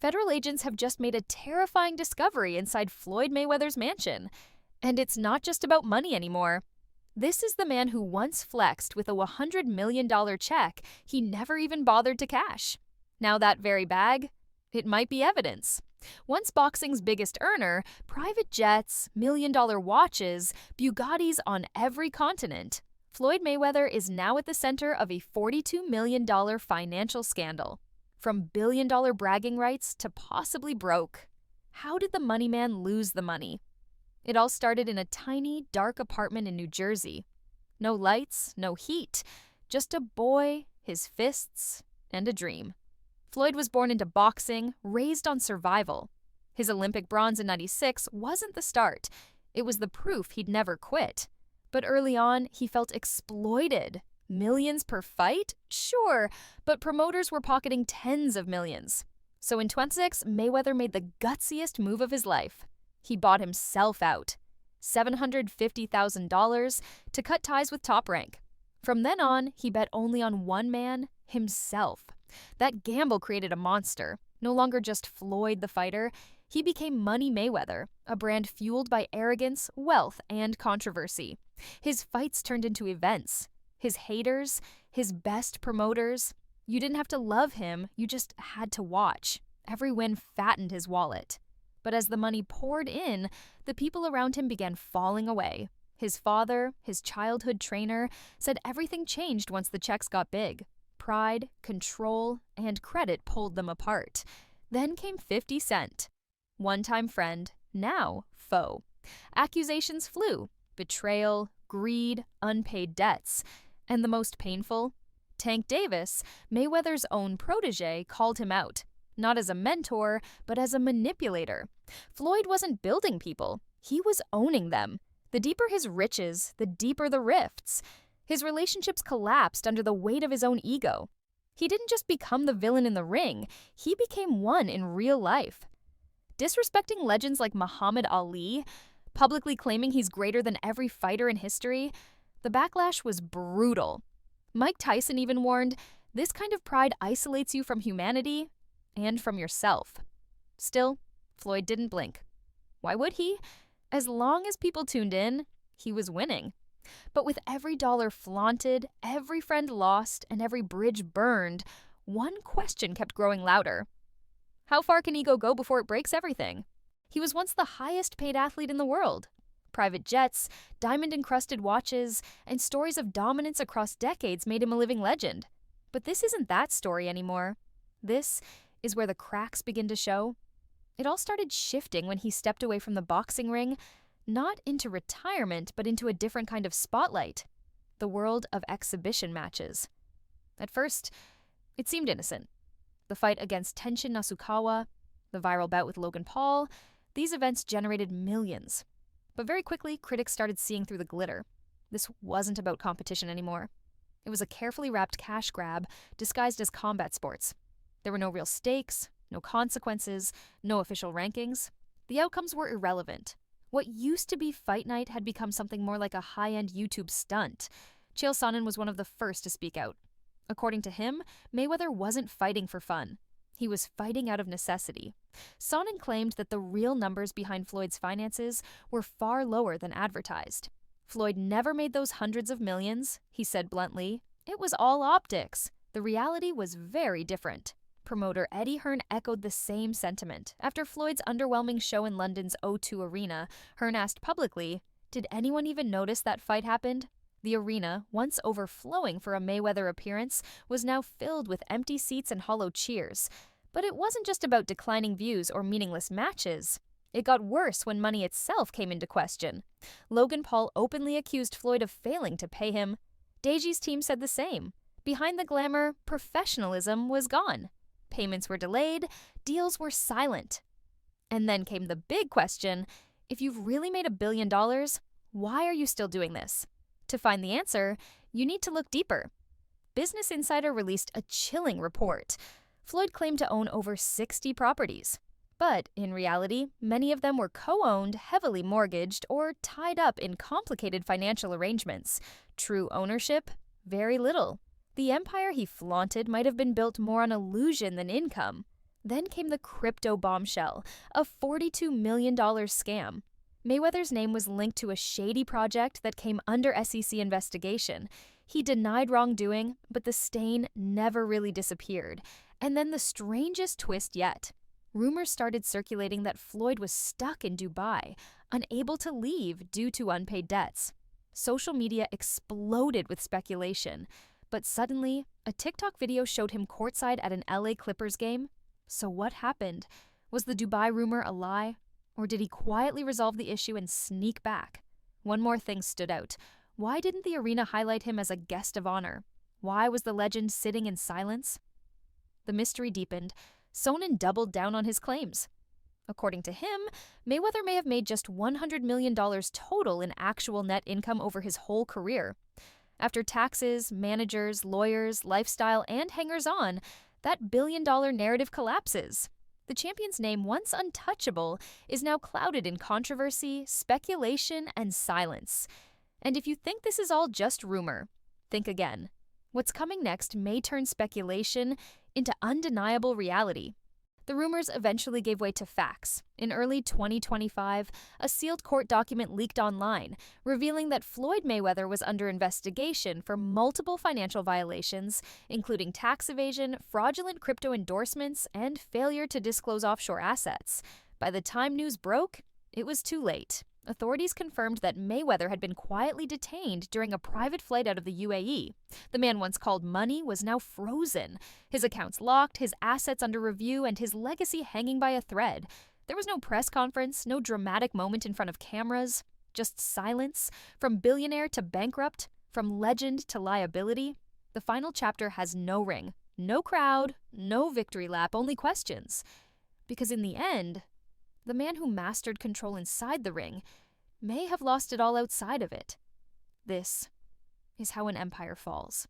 Federal agents have just made a terrifying discovery inside Floyd Mayweather's mansion. And it's not just about money anymore. This is the man who once flexed with a $100 million check he never even bothered to cash. Now that very bag, it might be evidence. Once boxing's biggest earner, private jets, million-dollar watches, Bugattis on every continent, Floyd Mayweather is now at the center of a $42 million financial scandal. From billion-dollar bragging rights to possibly broke. How did the money man lose the money? It all started in a tiny, dark apartment in New Jersey. No lights, no heat, just a boy, his fists, and a dream. Floyd was born into boxing, raised on survival. His Olympic bronze in '96 wasn't the start. It was the proof he'd never quit. But early on, he felt exploited. Millions per fight? Sure, but promoters were pocketing tens of millions. So in '26, Mayweather made the gutsiest move of his life. He bought himself out. $750,000 to cut ties with Top Rank. From then on, he bet only on one man, himself. That gamble created a monster. No longer just Floyd the fighter, he became Money Mayweather, a brand fueled by arrogance, wealth, and controversy. His fights turned into events. His haters, his best promoters. You didn't have to love him, you just had to watch. Every win fattened his wallet. But as the money poured in, the people around him began falling away. His father, his childhood trainer, said everything changed once the checks got big. Pride, control, and credit pulled them apart. Then came 50 Cent. One-time friend, now foe. Accusations flew. Betrayal, greed, unpaid debts. And the most painful? Tank Davis, Mayweather's own protege, called him out. Not as a mentor, but as a manipulator. Floyd wasn't building people. He was owning them. The deeper his riches, the deeper the rifts. His relationships collapsed under the weight of his own ego. He didn't just become the villain in the ring, he became one in real life. Disrespecting legends like Muhammad Ali, publicly claiming he's greater than every fighter in history, the backlash was brutal. Mike Tyson even warned, this kind of pride isolates you from humanity and from yourself. Still, Floyd didn't blink. Why would he? As long as people tuned in, he was winning. But with every dollar flaunted, every friend lost, and every bridge burned, one question kept growing louder. How far can ego go before it breaks everything? He was once the highest-paid athlete in the world. Private jets, diamond-encrusted watches, and stories of dominance across decades made him a living legend. But this isn't that story anymore. This is where the cracks begin to show. It all started shifting when he stepped away from the boxing ring, not into retirement, but into a different kind of spotlight. The world of exhibition matches. At first, it seemed innocent. The fight against Tenshin Nasukawa, the viral bout with Logan Paul, these events generated millions. But very quickly, critics started seeing through the glitter. This wasn't about competition anymore. It was a carefully wrapped cash grab disguised as combat sports. There were no real stakes, no consequences, no official rankings. The outcomes were irrelevant. What used to be fight night had become something more like a high-end YouTube stunt. Chael Sonnen was one of the first to speak out. According to him, Mayweather wasn't fighting for fun. He was fighting out of necessity. Sonnen claimed that the real numbers behind Floyd's finances were far lower than advertised. Floyd never made those hundreds of millions, he said bluntly. It was all optics. The reality was very different. Promoter Eddie Hearn echoed the same sentiment. After Floyd's underwhelming show in London's O2 Arena, Hearn asked publicly, "Did anyone even notice that fight happened?" The arena, once overflowing for a Mayweather appearance, was now filled with empty seats and hollow cheers. But it wasn't just about declining views or meaningless matches. It got worse when money itself came into question. Logan Paul openly accused Floyd of failing to pay him. Deji's team said the same. Behind the glamour, professionalism was gone. Payments were delayed, deals were silent. And then came the big question, if you've really made $1 billion, why are you still doing this? To find the answer, you need to look deeper. Business Insider released a chilling report. Floyd claimed to own over 60 properties. But in reality, many of them were co-owned, heavily mortgaged, or tied up in complicated financial arrangements. True ownership? Very little. The empire he flaunted might have been built more on illusion than income. Then came the crypto bombshell, a $42 million scam. Mayweather's name was linked to a shady project that came under SEC investigation. He denied wrongdoing, but the stain never really disappeared. And then the strangest twist yet. Rumors started circulating that Floyd was stuck in Dubai, unable to leave due to unpaid debts. Social media exploded with speculation. But suddenly, a TikTok video showed him courtside at an LA Clippers game. So what happened? Was the Dubai rumor a lie? Or did he quietly resolve the issue and sneak back? One more thing stood out. Why didn't the arena highlight him as a guest of honor? Why was the legend sitting in silence? The mystery deepened. Sonnen doubled down on his claims. According to him, Mayweather may have made just $100 million total in actual net income over his whole career. After taxes, managers, lawyers, lifestyle, and hangers-on, that billion-dollar narrative collapses. The champion's name, once untouchable, is now clouded in controversy, speculation, and silence. And if you think this is all just rumor, think again. What's coming next may turn speculation into undeniable reality. The rumors eventually gave way to facts. In early 2025, a sealed court document leaked online, revealing that Floyd Mayweather was under investigation for multiple financial violations, including tax evasion, fraudulent crypto endorsements, and failure to disclose offshore assets. By the time news broke, it was too late. Authorities confirmed that Mayweather had been quietly detained during a private flight out of the UAE. The man once called money was now frozen, his accounts locked, his assets under review, and his legacy hanging by a thread. There was no press conference, no dramatic moment in front of cameras, just silence. From billionaire to bankrupt, from legend to liability, the final chapter has no ring, no crowd, no victory lap, only questions. Because in the end, the man who mastered control inside the ring may have lost it all outside of it. This is how an empire falls.